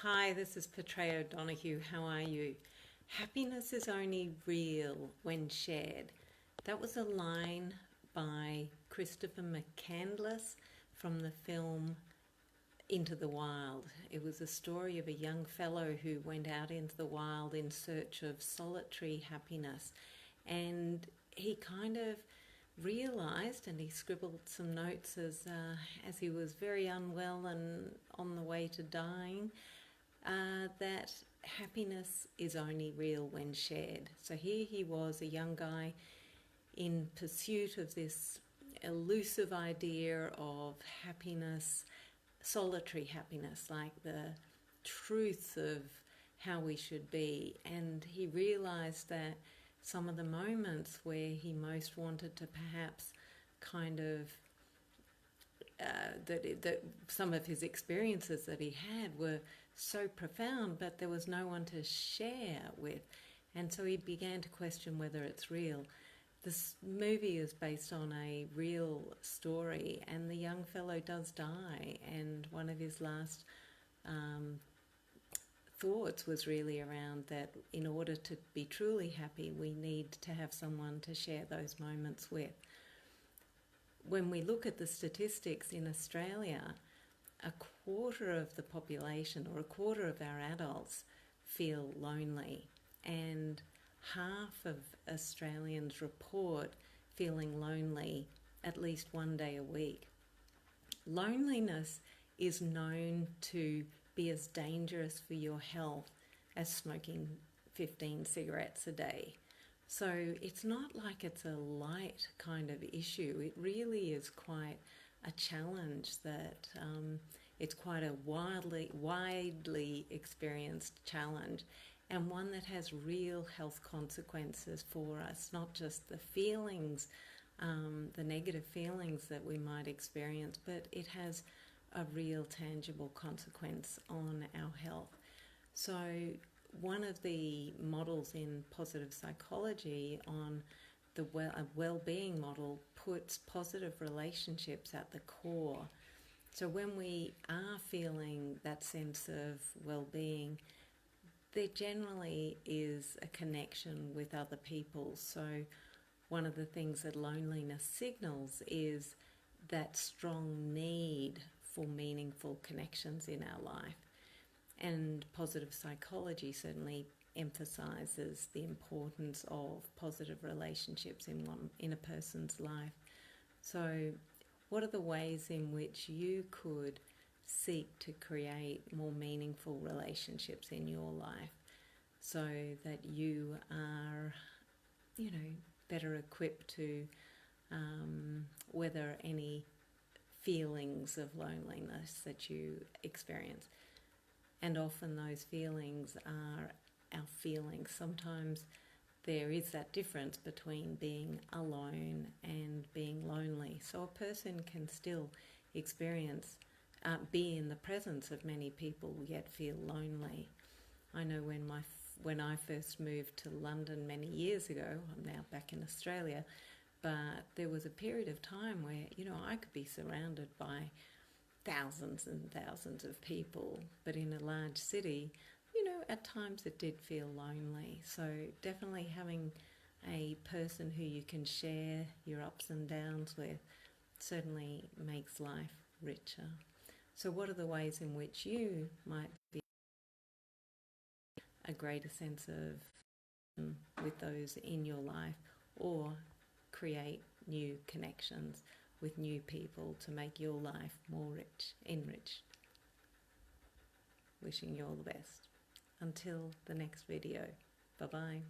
Hi, this is Patrea O'Donoghue. How are you? Happiness is only real when shared. That was a line by Christopher McCandless from the film Into the Wild. It was a story of a young fellow who went out into the wild in search of solitary happiness. And he kind of realised, and he scribbled some notes as he was very unwell and on the way to dying, that happiness is only real when shared. So here he was, a young guy in pursuit of this elusive idea of happiness, solitary happiness, like the truth of how we should be. And he realised that some of the moments where he most wanted to perhaps kind of that some of his experiences that he had were so profound, but there was no one to share with. And so he began to question whether it's real. This movie is based on a real story, and the young fellow does die, and one of his last thoughts was really around that in order to be truly happy, we need to have someone to share those moments with. When we look at the statistics in Australia, a quarter of the population, or a quarter of our adults, feel lonely, and half of Australians report feeling lonely at least one day a week. Loneliness is known to be as dangerous for your health as smoking 15 cigarettes a day. So it's not like it's a light kind of issue. It really is quite a challenge that it's quite a widely experienced challenge, and one that has real health consequences for us, not just the feelings, the negative feelings that we might experience, but it has a real tangible consequence on our health. So one of the models in positive psychology on the well-being model puts positive relationships at the core. So when we are feeling that sense of well-being, there generally is a connection with other people. So one of the things that loneliness signals is that strong need for meaningful connections in our life. And positive psychology certainly emphasizes the importance of positive relationships in a person's life. So what are the ways in which you could seek to create more meaningful relationships in your life so that you are, better equipped to weather any feelings of loneliness that you experience? And often those feelings are our feelings. Sometimes there is that difference between being alone and being lonely. So a person can still experience, be in the presence of many people, yet feel lonely. I know when I first moved to London many years ago, I'm now back in Australia, but there was a period of time where, I could be surrounded by thousands and thousands of people, but in a large city, at times it did feel lonely. So definitely having a person who you can share your ups and downs with certainly makes life richer. So what are the ways in which you might feel a greater sense of with those in your life, or create new connections with new people to make your life more enriched? Wishing you all the best. Until the next video. Bye-bye.